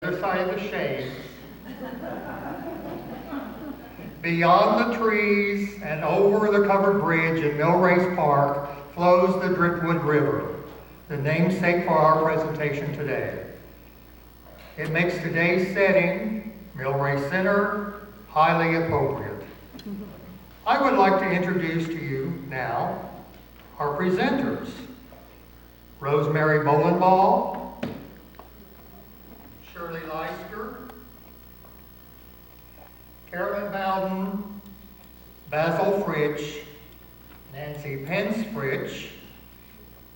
Other side of the shades. Beyond the trees and over the covered bridge in Millrace Park flows the Driftwood River, the namesake for our presentation today. It makes today's setting, Millrace Center, highly appropriate. I would like to introduce to you now our presenters. Rosemary Bolenball, Shirley Lyster, Carolyn Bowden, Basil Fritsch, Nancy Pence Fritsch,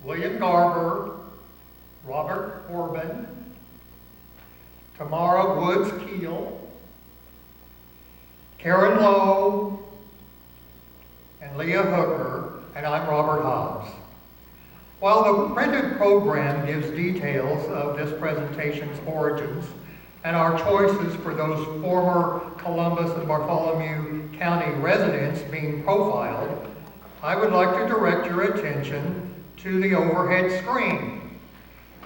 William Garber, Robert Corbin, Tamara Woods Keel, Karen Lowe, and Leah Hooker, and I'm Robert Hobbs. While the printed program gives details of this presentation's origins and our choices for those former Columbus and Bartholomew County residents being profiled, I would like to direct your attention to the overhead screen.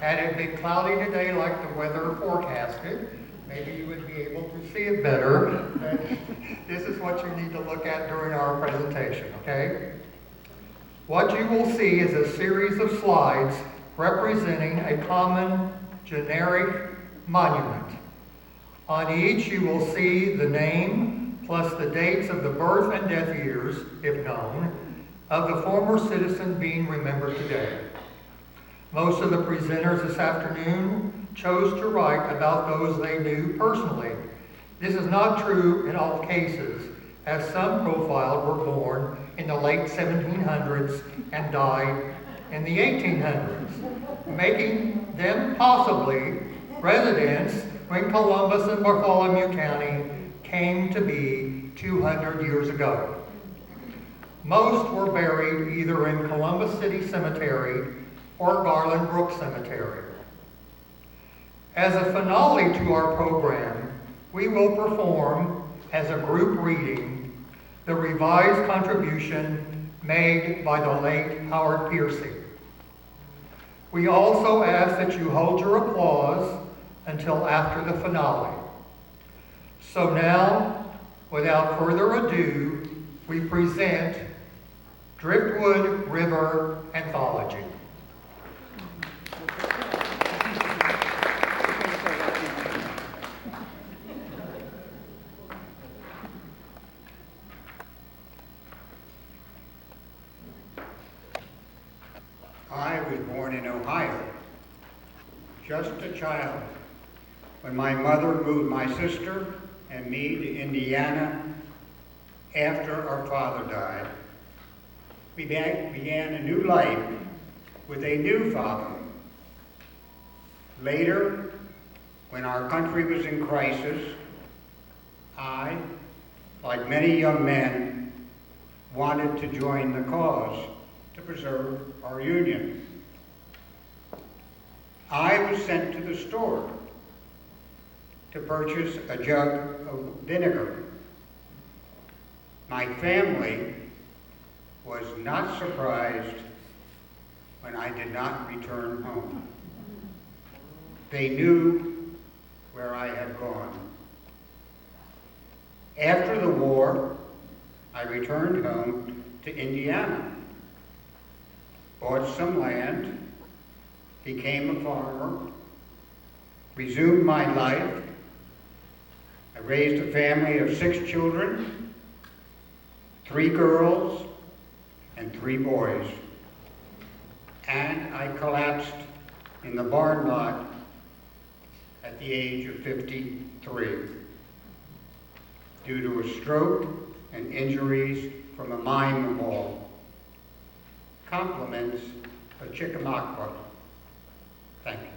Had it been cloudy today like the weather forecasted, maybe you would be able to see it better, but this is what you need to look at during our presentation, okay? What you will see is a series of slides representing a common generic monument. On each you will see the name plus the dates of the birth and death years, if known, of the former citizen being remembered today. Most of the presenters this afternoon chose to write about those they knew personally. This is not true in all cases, as some profiled were born in the late 1700s and died in the 1800s, making them possibly residents when Columbus and Bartholomew County came to be 200 years ago. Most were buried either in Columbus City Cemetery or Garland Brook Cemetery. As a finale to our program, we will perform, as a group reading, the revised contribution made by the late Howard Piercy. We also ask that you hold your applause until after the finale. So now, without further ado, we present Driftwood River Anthology. I was born in Ohio, just a child, when my mother moved my sister and me to Indiana after our father died. We began a new life with a new father. Later, when our country was in crisis, I, like many young men, wanted to join the cause to preserve our union. I was sent to the store to purchase a jug of vinegar. My family was not surprised when I did not return home. They knew where I had gone. After the war, I returned home to Indiana, bought some land, became a farmer, resumed my life. I raised a family of 6 children, 3 girls and 3 boys. And I collapsed in the barn lot at the age of 53 due to a stroke and injuries from a mine ball. Compliments of Chickamauga. Thank you.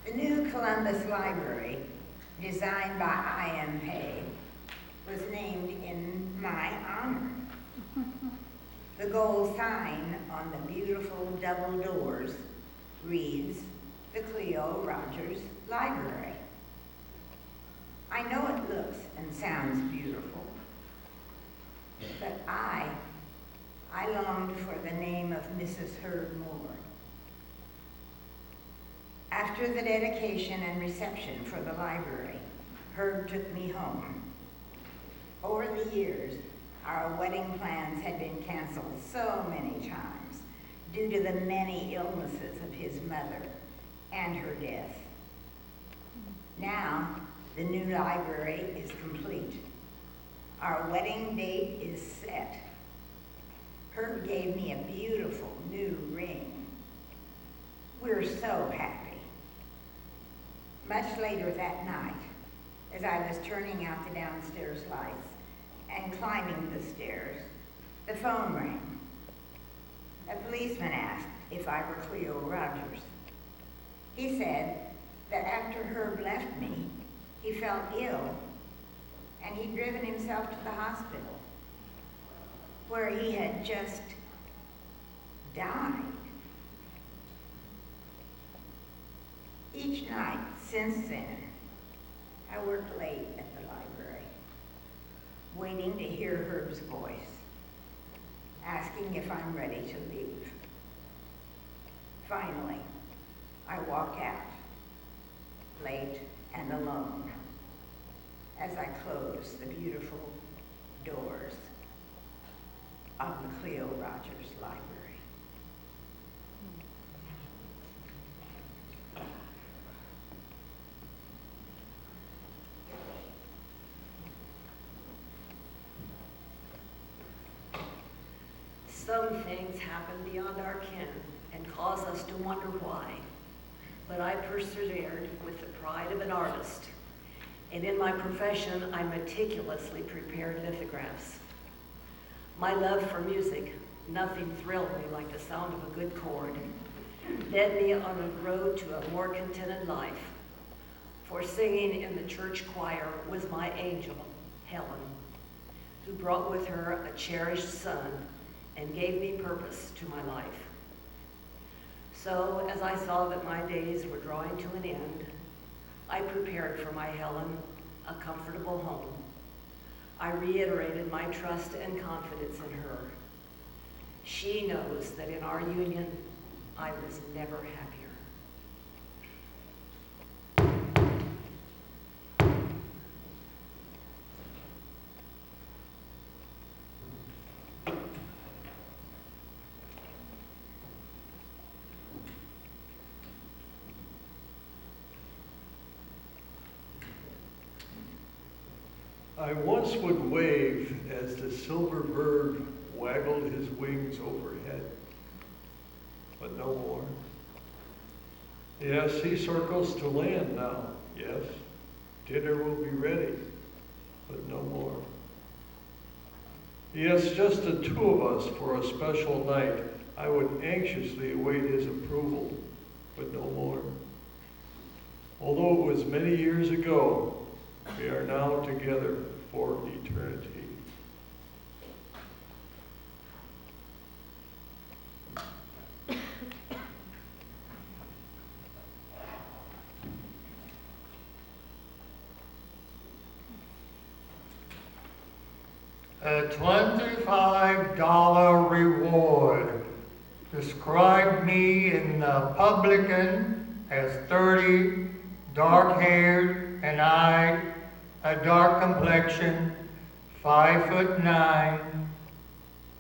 The new Columbus Library, designed by I.M. Hay, was named in my honor. The gold sign on the beautiful double doors reads, "The Cleo Rogers Library." I know it looks and sounds beautiful, but I longed for the name of Mrs. Herb Moore. After the dedication and reception for the library, Herb took me home. Over the years, our wedding plans had been canceled so many times due to the many illnesses of his mother and her death. Now, the new library is complete. Our wedding date is set. Herb gave me a beautiful new ring. We're so happy. Much later that night, as I was turning out the downstairs lights and climbing the stairs, the phone rang. A policeman asked if I were Cleo Rogers. He said that after Herb left me, he felt ill and he'd driven himself to the hospital, where he had just died. Each night since then, I worked late at the library, waiting to hear Herb's voice, asking if I'm ready to leave. Finally, I walk out, late and alone, as I close the beautiful doors of the Cleo Rogers Library. Some things happen beyond our ken and cause us to wonder why. But I persevered with the pride of an artist. And in my profession, I meticulously prepared lithographs. My love for music, nothing thrilled me like the sound of a good chord, led me on a road to a more contented life. For singing in the church choir was my angel, Helen, who brought with her a cherished son and gave me purpose to my life. So, as I saw that my days were drawing to an end, I prepared for my Helen a comfortable home. I reiterated my trust and confidence in her. She knows that in our union, I was never happier. I once would wave as the silver bird waggled his wings overhead, but no more. Yes, he circles to land now. Yes, dinner will be ready, but no more. Yes, just the two of us for a special night. I would anxiously await his approval, but no more. Although it was many years ago, we are now together for eternity. A $25 reward described me in the publican as 30, dark-haired and eyed, a dark complexion, 5'9",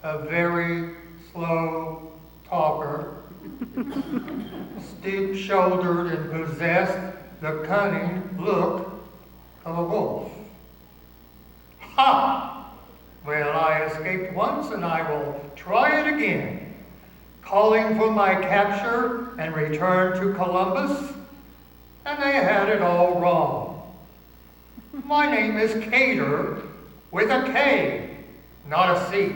a very slow talker, steep-shouldered and possessed the cunning look of a wolf. Ha! Well, I escaped once and I will try it again, calling for my capture and return to Columbus, and they had it all wrong. My name is Cater with a K, not a C.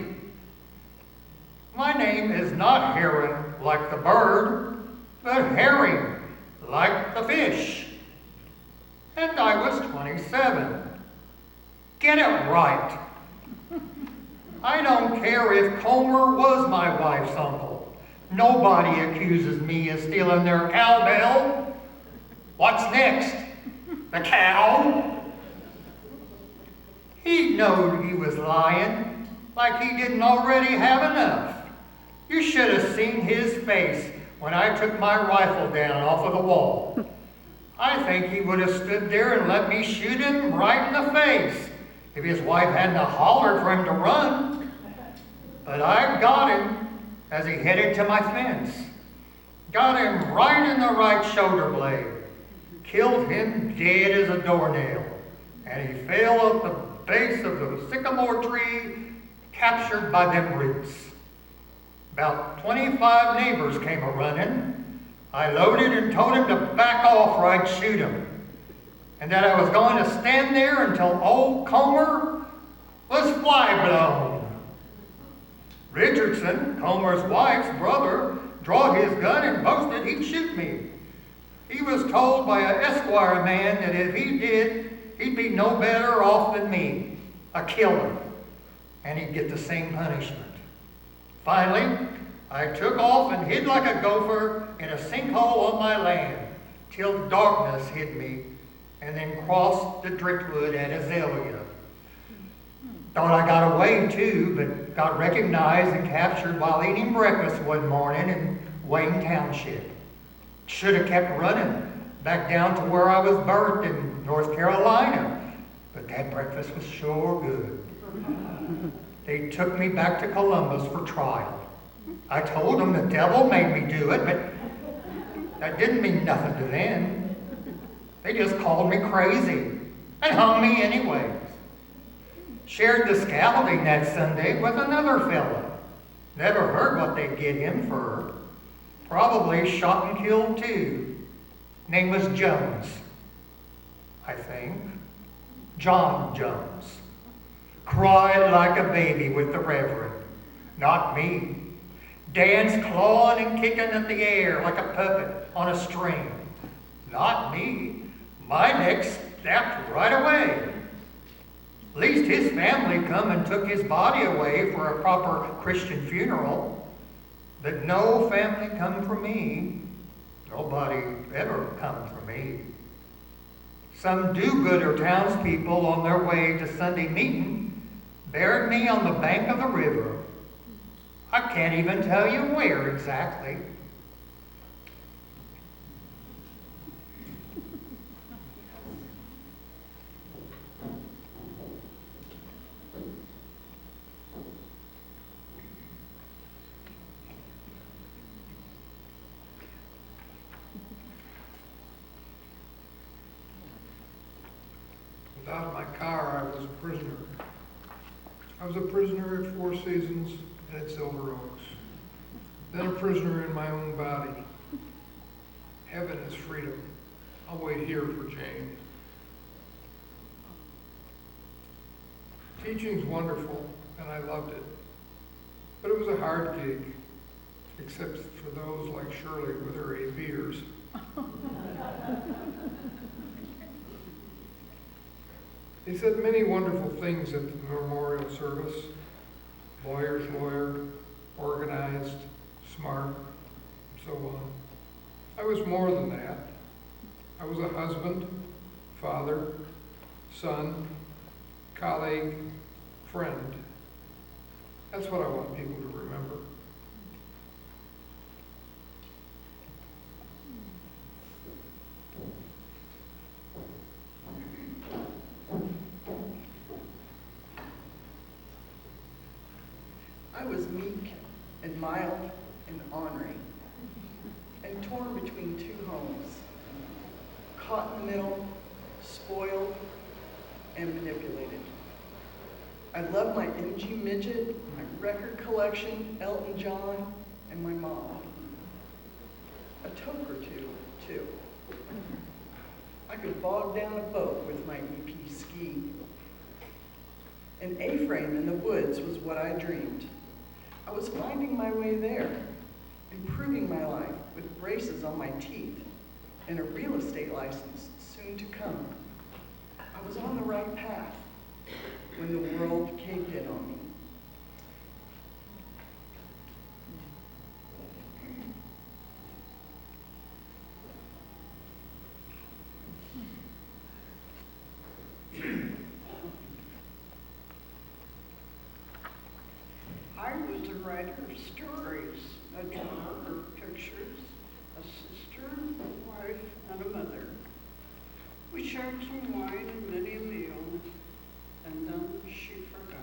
My name is not heron like the bird, but herring like the fish. And I was 27. Get it right. I don't care if Comer was my wife's uncle. Nobody accuses me of stealing their cowbell. What's next? The cow? He knowed he was lying, like he didn't already have enough. You should have seen his face when I took my rifle down off of the wall. I think he would have stood there and let me shoot him right in the face if his wife hadn't hollered for him to run. But I got him as he headed to my fence. Got him right in the right shoulder blade. Killed him dead as a doornail. And he fell at the base of the sycamore tree, captured by them roots. About 25 neighbors came a-running. I loaded and told him to back off or I'd shoot him. And that I was going to stand there until old Comer was fly blown. Richardson, Comer's wife's brother, drawed his gun and boasted he'd shoot me. He was told by an Esquire man that if he did, he'd be no better off than me, a killer, and he'd get the same punishment. Finally, I took off and hid like a gopher in a sinkhole on my land till darkness hid me, and then crossed the driftwood at Azalea. Thought I got away too, but got recognized and captured while eating breakfast one morning in Wayne Township. Should have kept running back down to where I was birthed in North Carolina, but that breakfast was sure good. They took me back to Columbus for trial. I told them the devil made me do it, but that didn't mean nothing to them. They just called me crazy and hung me anyways. Shared the scaffolding that Sunday with another fellow. Never heard what they'd get him for. Probably shot and killed too. Name was Jones, I think. John Jones. Cried like a baby with the Reverend. Not me. Danced clawing and kicking at the air like a puppet on a string. Not me. My neck snapped right away. At least his family come and took his body away for a proper Christian funeral. But no family come for me. Nobody ever come for me. Some do-gooder townspeople on their way to Sunday meeting buried me on the bank of the river. I can't even tell you where exactly. Without my car, I was a prisoner. I was a prisoner at Four Seasons and at Silver Oaks. Then a prisoner in my own body. Heaven is freedom. I'll wait here for Jane. Teaching's wonderful, and I loved it. But it was a hard gig, except for those like Shirley with her 8 beers. They said many wonderful things at the memorial service. Lawyer's lawyer, organized, smart, and so on. I was more than that. I was a husband, father, son, colleague, friend. That's what I want people to remember. I was meek and mild and ornery, and torn between 2 homes, caught in the middle, spoiled, and manipulated. I loved my MG midget, my record collection, Elton John, and my mom. A toke or two, too. I could bog down a boat with my EP ski. An A-frame in the woods was what I dreamed. I was finding my way there, improving my life with braces on my teeth and a real estate license soon to come. I was on the right path when the world caved in on me. writer of stories, a drawer of pictures, a sister, a wife, and a mother. We shared some wine and many a meal, and then she forgot.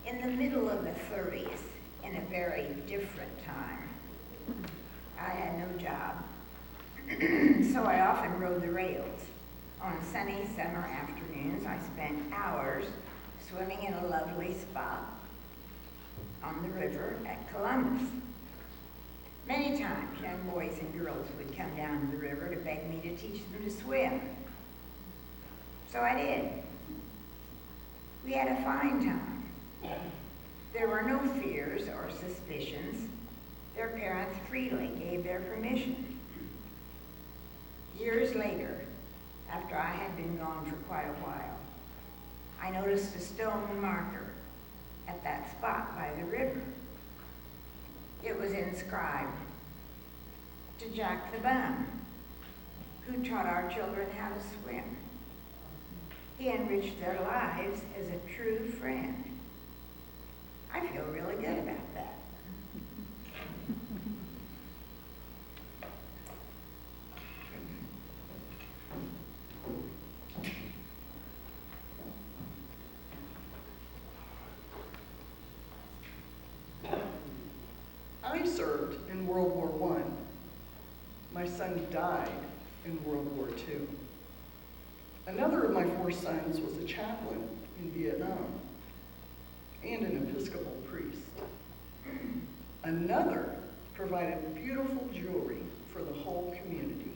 In the middle of the 30s, in a very different time, I had no job, so I often rode the rails. On sunny summer afternoons, I spent hours swimming in a lovely spot on the river at Columbus. Many times, young boys and girls would come down to the river to beg me to teach them to swim. So I did. We had a fine time. There were no fears or suspicions. Their parents freely gave their permission. Years later, after I had been gone for quite a while, I noticed a stone marker at that spot by the river. It was inscribed, "To Jack the Bum, who taught our children how to swim. He enriched their lives as a true friend." I feel really good about that. I served in World War I. My son died in World War II. Another of my 4 sons was a chaplain in Vietnam and an Episcopal priest. Another provided beautiful jewelry for the whole community.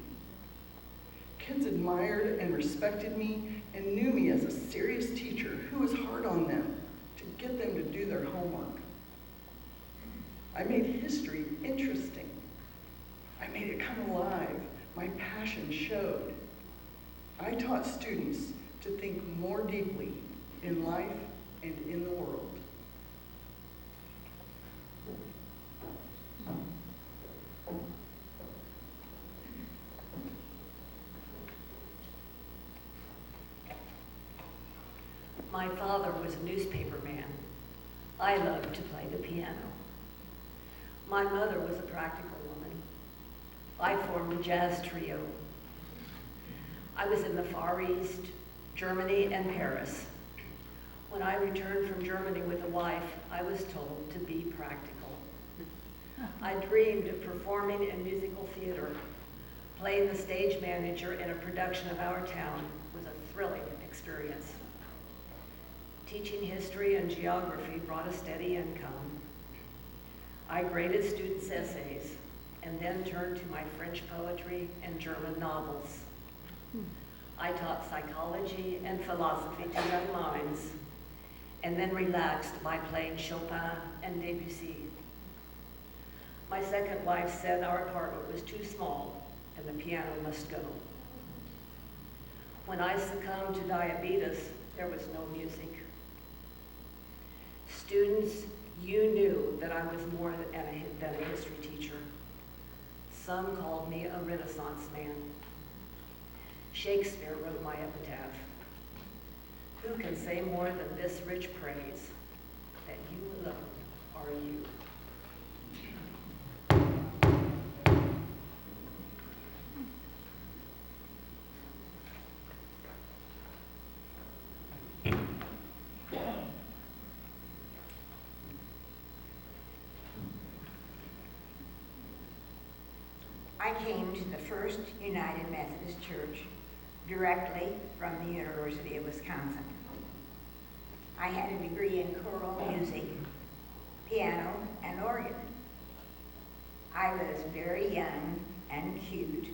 Kids admired and respected me and knew me as a serious teacher who was hard on them to get them to do their homework. I made history interesting. I made it come alive. My passion showed. I taught students to think more deeply in life and in the world. My father was a newspaper man. I loved to play the piano. My mother was a practical woman. I formed a jazz trio. I was in the Far East, Germany, and Paris. When I returned from Germany with a wife, I was told to be practical. I dreamed of performing in musical theater. Playing the stage manager in a production of Our Town was a thrilling experience. Teaching history and geography brought a steady income. I graded students' essays and then turned to my French poetry and German novels. I taught psychology and philosophy to young minds, and then relaxed by playing Chopin and Debussy. My second wife said our apartment was too small and the piano must go. When I succumbed to diabetes, there was no music. Students, you knew that I was more than a history teacher. Some called me a Renaissance man. Shakespeare wrote my epitaph. Who can say more than this rich praise, that you alone are you? I came to the First United Methodist Church directly from the University of Wisconsin. I had a degree in choral music, piano, and organ. I was very young and cute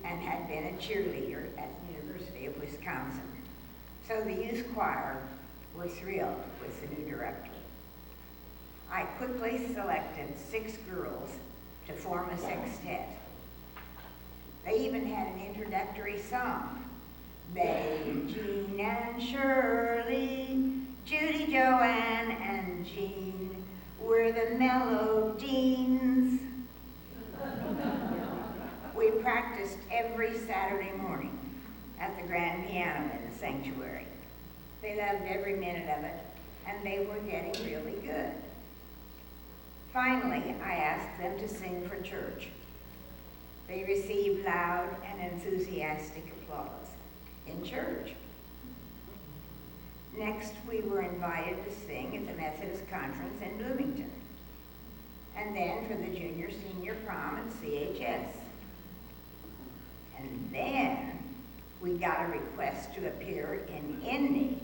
and had been a cheerleader at the University of Wisconsin. So the youth choir were thrilled with the new director. I quickly selected 6 girls to form a sextet. They even had an introductory song. Betty, Jean, and Shirley, Judy, Joanne, and Jean were the mellow deans. We practiced every Saturday morning at the grand piano in the sanctuary. They loved every minute of it, and they were getting really good. Finally, I asked them to sing for church. They received loud and enthusiastic applause in church. Next, we were invited to sing at the Methodist Conference in Bloomington, and then for the junior-senior prom at CHS. And then we got a request to appear in Indy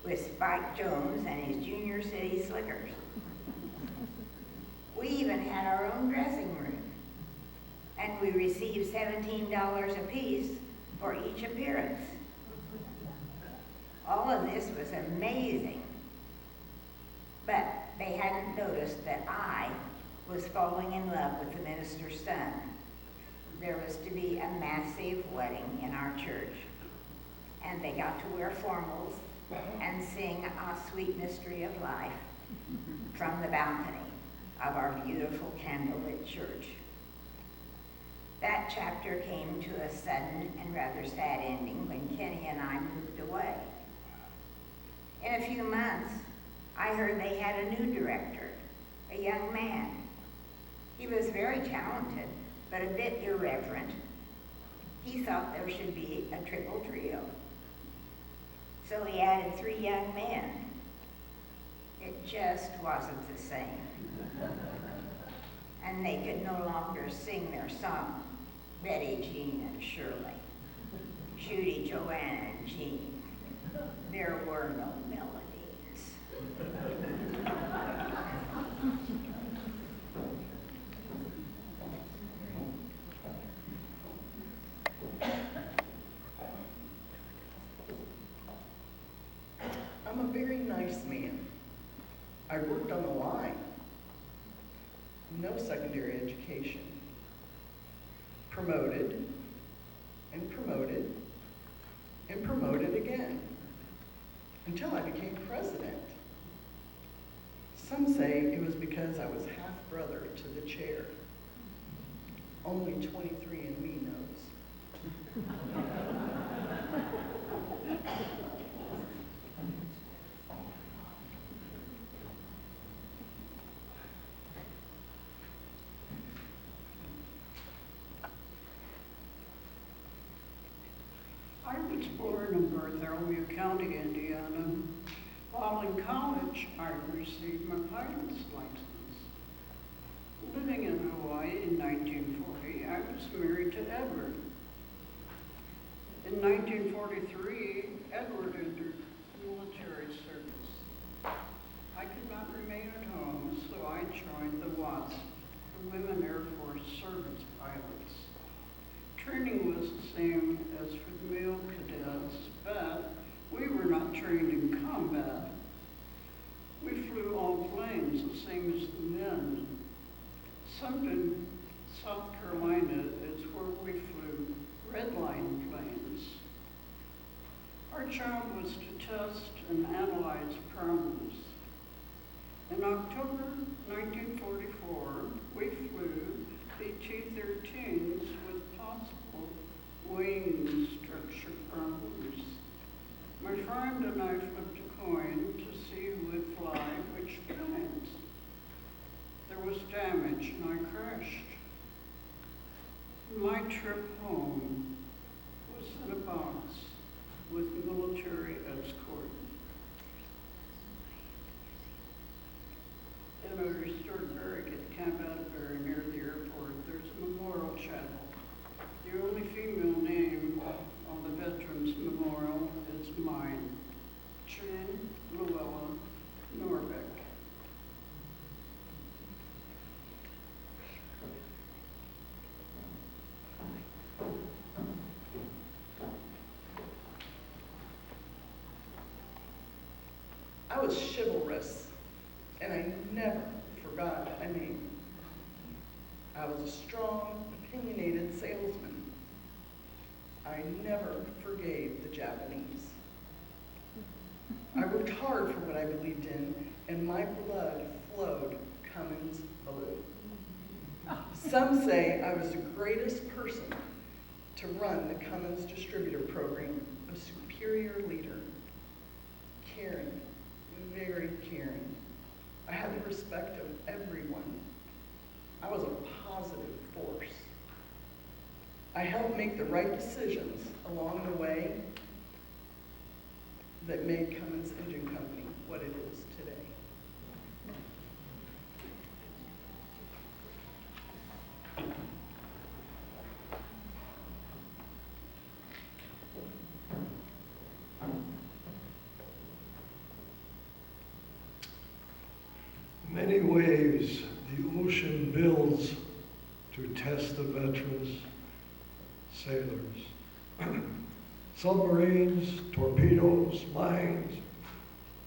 with Spike Jones and his Junior City Slickers. We even had our own dressing room, and we received $17 apiece for each appearance. All of this was amazing, but they hadn't noticed that I was falling in love with the minister's son. There was to be a massive wedding in our church, and they got to wear formals and sing A Sweet Mystery of Life from the balcony of our beautiful candlelit church. That chapter came to a sudden and rather sad ending when Kenny and I moved away. In a few months, I heard they had a new director, a young man. He was very talented, but a bit irreverent. He thought there should be a triple trio. So he added 3 young men. It just wasn't the same. And they could no longer sing their song, Betty, Jean, and Shirley. Judy, Joanne, and Jean. There were no melodies. I'm a very nice man. I worked on the line. No secondary education. Promoted, and promoted, and promoted again, until I became president. Some say it was because I was half-brother to the chair. Only 23andMe knows. I was born in Bartholomew County, Indiana. While in college, I received my pilot's license. Living in Hawaii in 1940, I was married to Edgar. In 1943, Edward entered military service. I could not remain at home, so I joined the WASP, the Women Air Force Service Pilots. Training was the same as for the male cadets, but we were not trained in combat. We flew all planes the same as the men. Sumter, South Carolina is where we flew red line planes. Our job was to test and analyze problems. In October 1944, we flew the T-13s with possible wing structure problems. My friend and I flipped a coin to see who would fly which planes. There was damage and I crashed. My trip home was in a box with military escort. In a restored barrack at Camp Atterbury near the airport, there's a memorial chapel. The only female name on the Veterans Memorial is mine, Jane Luella Norbeck. I was chivalrous, and I never forgot a name. I was a strong, opinionated salesman. I never forgave the Japanese. I worked hard for what I believed in, and my blood flowed Cummins blue. Some say I was the greatest person to run the Cummins distributor program, a superior leader. Caring, very caring. I had the respect of everyone. I was a positive force. I helped make the right decisions along the way that made Cummins Engine Company what it is today. Many ways the ocean builds to test the veterans, sailors. Submarines, torpedoes, mines,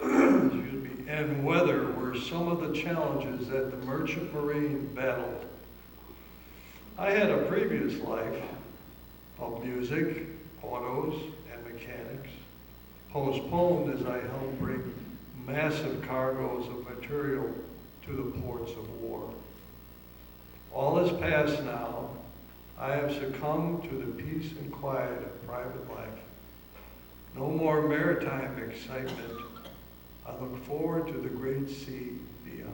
excuse me, and weather were some of the challenges that the merchant marine battled. I had a previous life of music, autos, and mechanics, postponed as I helped bring massive cargoes of material to the ports of war. All is past now. I have succumbed to the peace and quiet of private life. No more maritime excitement. I look forward to the great sea beyond.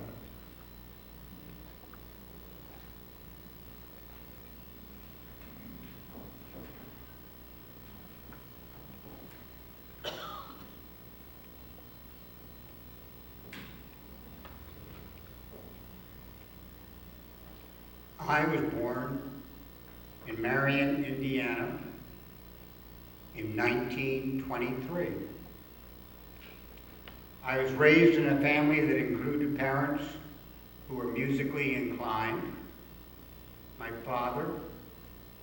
I was born in Marion, Indiana in 1923. I was raised in a family that included parents who were musically inclined. My father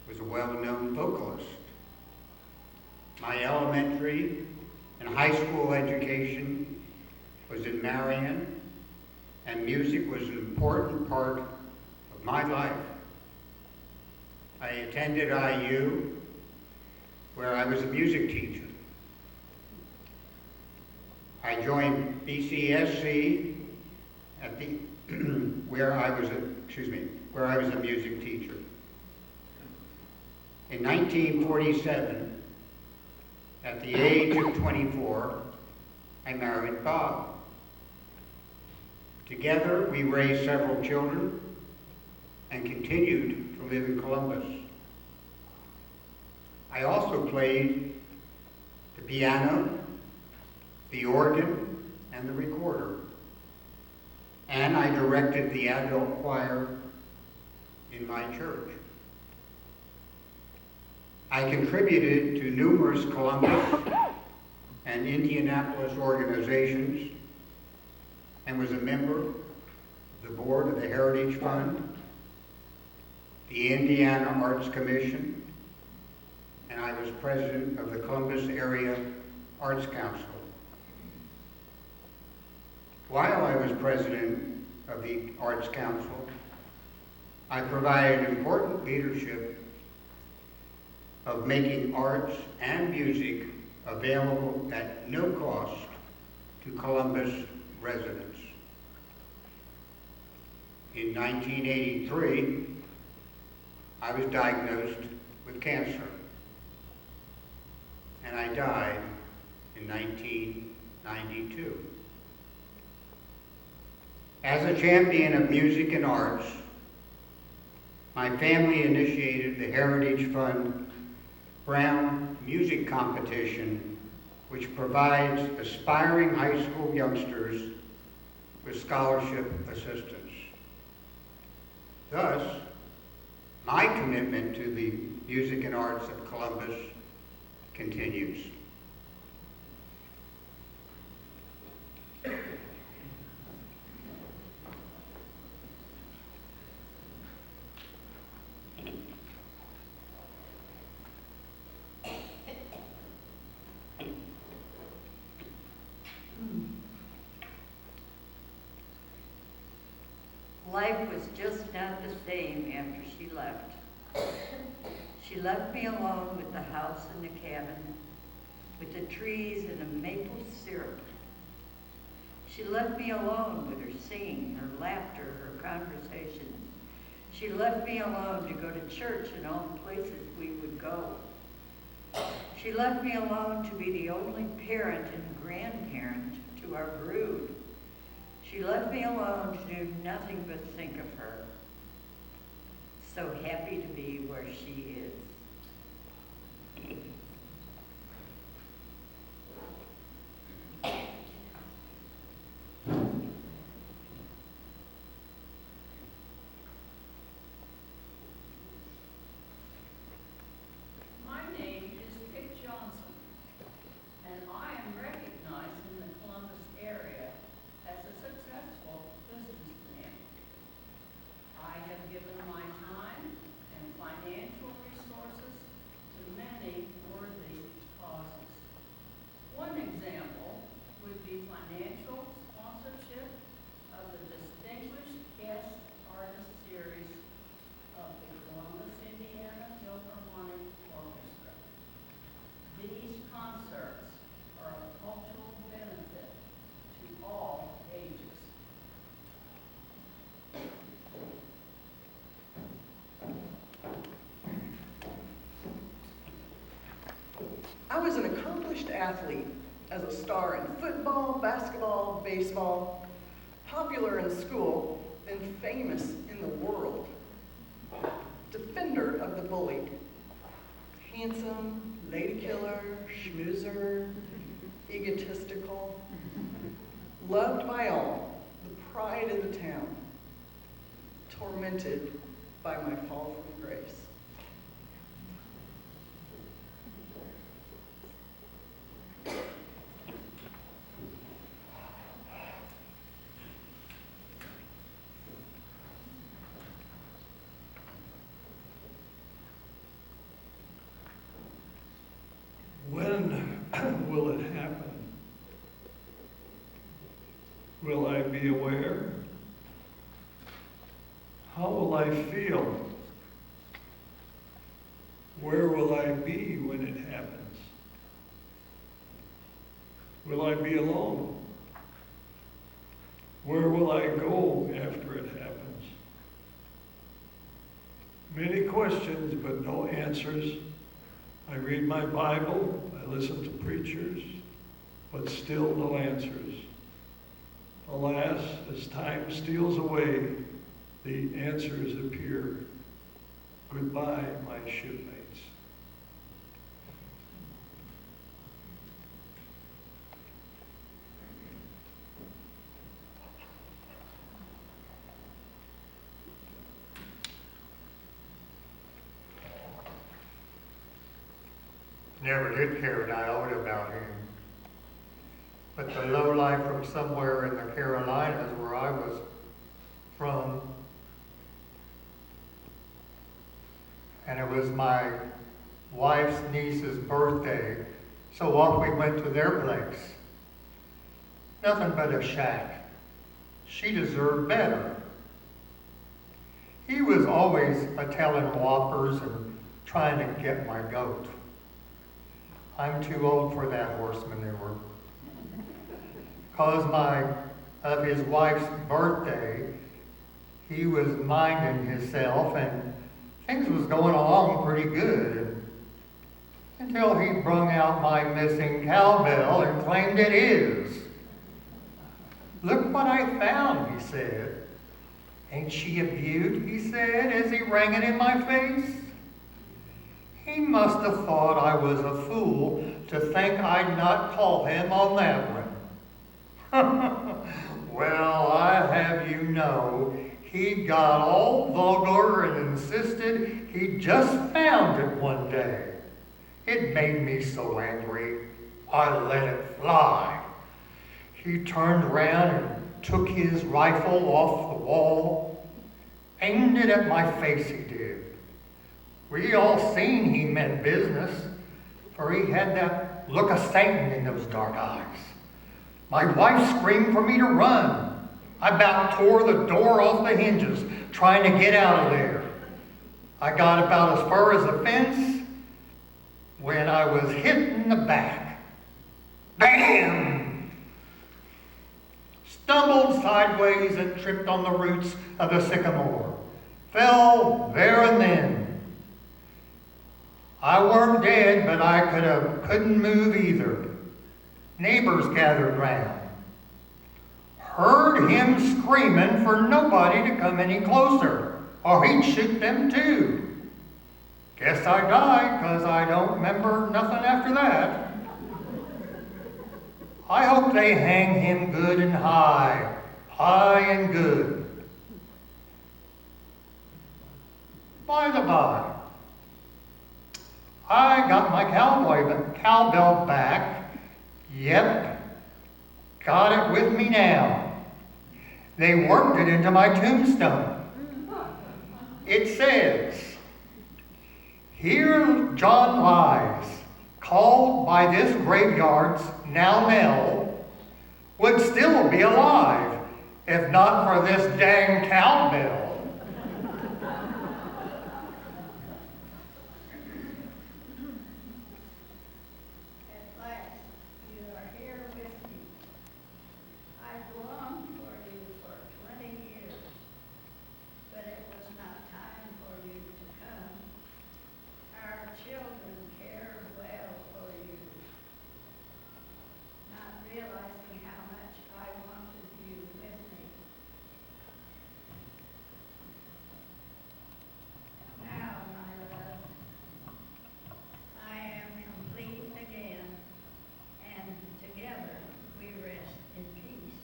was a well-known vocalist. My elementary and high school education was in Marion, and music was an important part of my life. I attended IU, where I was a music teacher. I joined BCSC at the where I was a music teacher. In 1947, at the age of 24, I married Bob. Together, we raised several children and continued to live in Columbus. I also played the piano, the organ, and the recorder. And I directed the adult choir in my church. I contributed to numerous Columbus and Indianapolis organizations and was a member of the board of the Heritage Fund, the Indiana Arts Commission, and I was president of the Columbus Area Arts Council. While I was president of the Arts Council, I provided important leadership of making arts and music available at no cost to Columbus residents. In 1983, I was diagnosed with cancer, and I died in 1992. As a champion of music and arts, my family initiated the Heritage Fund Brown Music Competition, which provides aspiring high school youngsters with scholarship assistance. Thus, my commitment to the music and arts of Columbus continues. Life was just not the same after she left. She left me alone with the house and the cabin, with the trees and the maple syrup She left me alone with her singing, her laughter, her conversations. She left me alone to go to church and all the places we would go. She left me alone to be the only parent and grandparent to our brood. She left me alone to do nothing but think of her. So happy to be where she is. My name is Dick Johnson, and I am recognized in the Columbus area as a successful businessman. I have given my time and financial resources to many worthy causes. One example would be financial sponsorship of the Distinguished Guest Artist Series of the Columbus, Indiana Philharmonic Orchestra. These concerts are of cultural benefit to all ages. I was an accomplished athlete as a star in football, basketball, baseball, popular in school, and famous in the world. Defender of the bullied. Handsome, lady killer, schmoozer, egotistical. Loved by all, the pride of the town. Tormented by my fall from grace. When will it happen? Will I be aware? How will I feel? Where will I be when it happens? Will I be alone? Where will I go after it happens? Many questions, but no answers. I read my Bible, I listen to preachers, but still no answers. Alas, as time steals away, the answers appear. Goodbye, my shipmates. Never did care an iota about him. But the lowlife from somewhere in the Carolinas where I was from, and it was my wife's niece's birthday, so off we went to their place. Nothing but a shack. She deserved better. He was always a-telling whoppers and trying to get my goat. I'm too old for that horse manure. 'Cause of his wife's birthday, he was minding himself and things was going along pretty good. Until he brung out my missing cowbell and claimed it his. Look what I found, he said. Ain't she a beaut, he said, as he rang it in my face. He must have thought I was a fool to think I'd not call him on that one. Well, I have you know, he got all vulgar and insisted he just found it one day. It made me so angry, I let it fly. He turned around and took his rifle off the wall, aimed it at my face, he did. We all seen he meant business, for he had that look of Satan in those dark eyes. My wife screamed for me to run. I about tore the door off the hinges, trying to get out of there. I got about as far as the fence when I was hit in the back. Bam! stumbled sideways and tripped on the roots of the sycamore. Fell there and then. I weren't dead, but I couldn't move either. Neighbors gathered round. Heard him screaming for nobody to come any closer, or he'd shoot them too. Guess I died, 'cause I don't remember nothing after that. I hope they hang him good and high and good. By the by, I got my cowbell back. Yep, got it with me now. They worked it into my tombstone. It says, "Here John lies, called by this graveyard's now knell, would still be alive if not for this dang cowbell." At last, you are here with me. I've longed for you for 20 years, but it was not time for you to come. Our children care well for you, not realizing how much I wanted you with me. Now, my love, I am complete again, and together we rest in peace.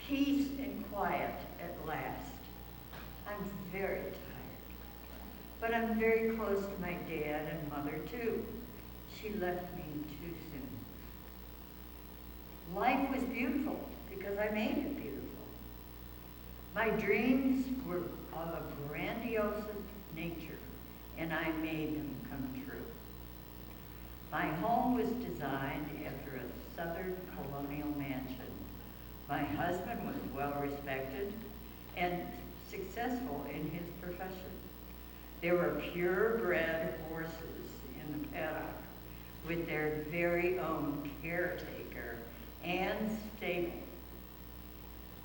Peace and quiet at last. I'm very tired, but I'm very close to my dad and mother too. She left me too soon. Life was beautiful because I made it beautiful. My dreams were of a grandiose nature, and I made them come true. My home was designed after a southern colonial mansion. My husband was well respected and successful in his profession. There were purebred horses in the paddock with their very own caretaker and stable.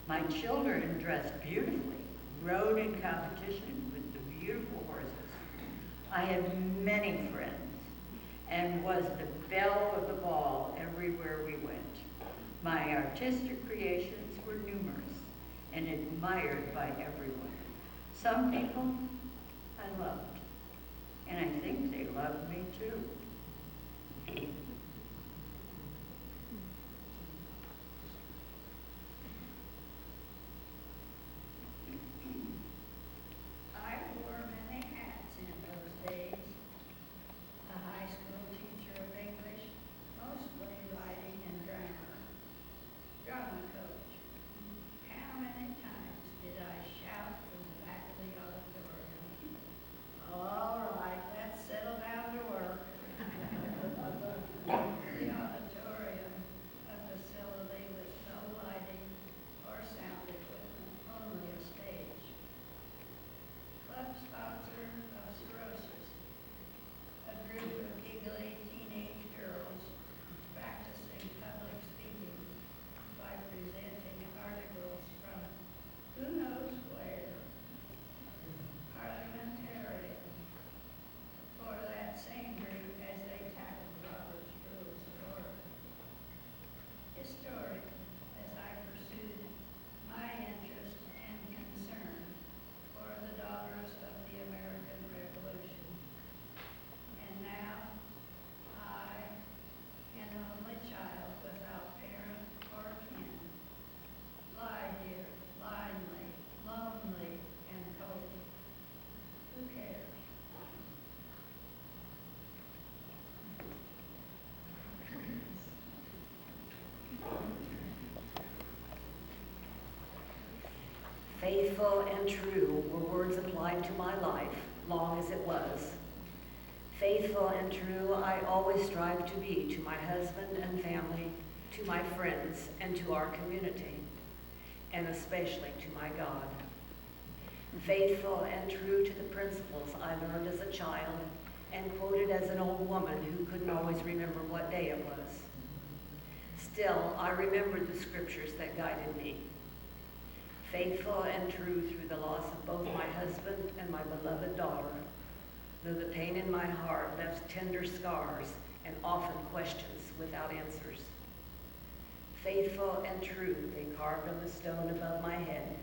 My children dressed beautifully, rode in competition with the beautiful horses. I had many friends and was the belle of the ball everywhere we went. My artistic creations were numerous and admired by everyone. Some people I loved, and I think they loved me too. I wore many hats in those days. A high school teacher of English, mostly writing and grammar. Drama coach. How many times did I shout from the back of the auditorium? All right, let's settle down to work. The auditorium, a facility with no lighting or sound equipment, only a stage. Club sponsor of cirrhosis, a group of giggly teenage girls practicing public speaking by presenting articles from who knows where, parliamentarian, for that same group as they tackled Robert's Rules of Order. Historic, as I pursued my interest and concern for the daughters of the American Revolution. And now, I, an only child without parent or kin, lie here lonely and cold. Who cares? Faithful and true were words applied to my life, long as it was. Faithful and true I always strive to be to my husband and family, to my friends, and to our community, and especially to my God. Faithful and true to the principles I learned as a child and quoted as an old woman who couldn't always remember what day it was. Still, I remembered the scriptures that guided me. Faithful and true through the loss of both my husband and my beloved daughter, though the pain in my heart left tender scars and often questions without answers. Faithful and true they carved on the stone above my head,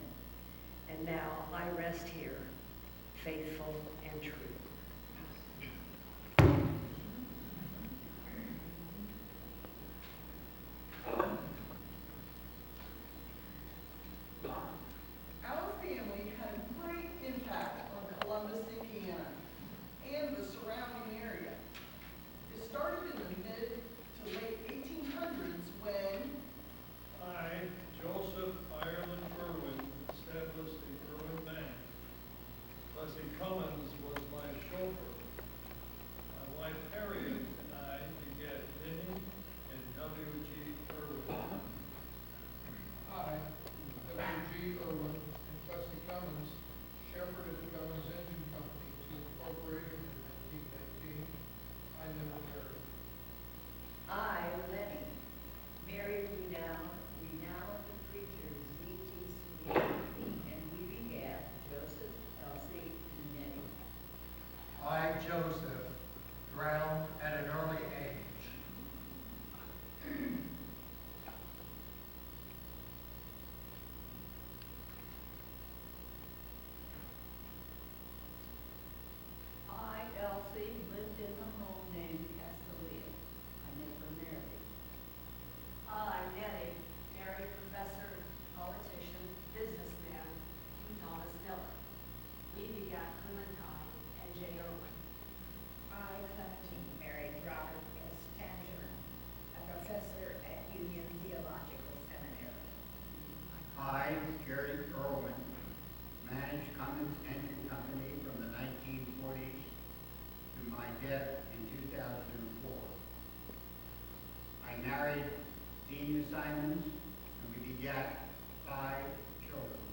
and now I rest here, faithful and true. Our family had a great impact on Columbus, Indiana, and the surrounding area. It started in the mid to late 1800s when I, Joseph Ireland Irwin, established the Irwin Bank. Leslie Cummins was my chauffeur. My wife Harriet and I begat Minnie and W.G. Irwin. I, W.G. Irwin, and Plessy Cummins, shepherded the Cummins Engine Company to incorporation in 1919. I never married. I, Lenny, married renowned preacher Z.T. Sweet, and we begat Joseph, Elsie, and Nettie. I, Joseph, drowned at an early age. I, Elsie, lived in the home named Castellia. I never married. I, Nettie, married professor, politician, businessman, Hugh Thomas Miller. We begat Clementine and J. Irwin. I, Clementine, married Robert S. Tangerine, a professor at Union Theological Seminary. I, Gary Irwin, managed Cummins Engine Company from the 1940s to my death in 2004. I married Dina Simons, and we begat 5 children: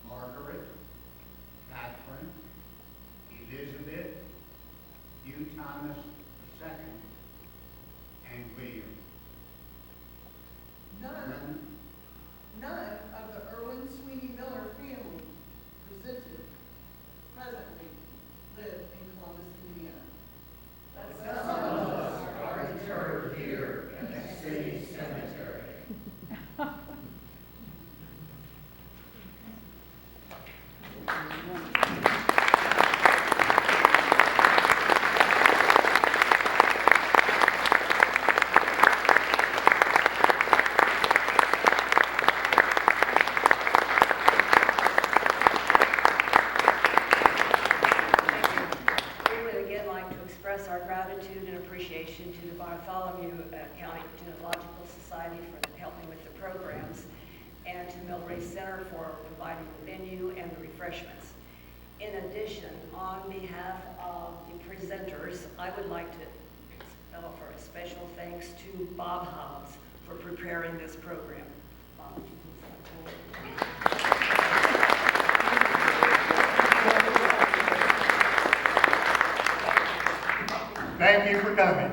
Margaret, Catherine, Elizabeth, Hugh Thomas II, and William. none of the Irwin Sweeney Miller family presently live in Columbus, Indiana. Some of us are interred here in the city cemetery. We would again like to express our gratitude and appreciation to the Bartholomew County Genealogical Society for helping with the programs, and to Millbrae Center for providing the venue and the refreshments. In addition, on behalf of the presenters, I would like to offer a special thanks to Bob Hobbs for preparing this program. Bob, would you please come forward? Thank you for coming.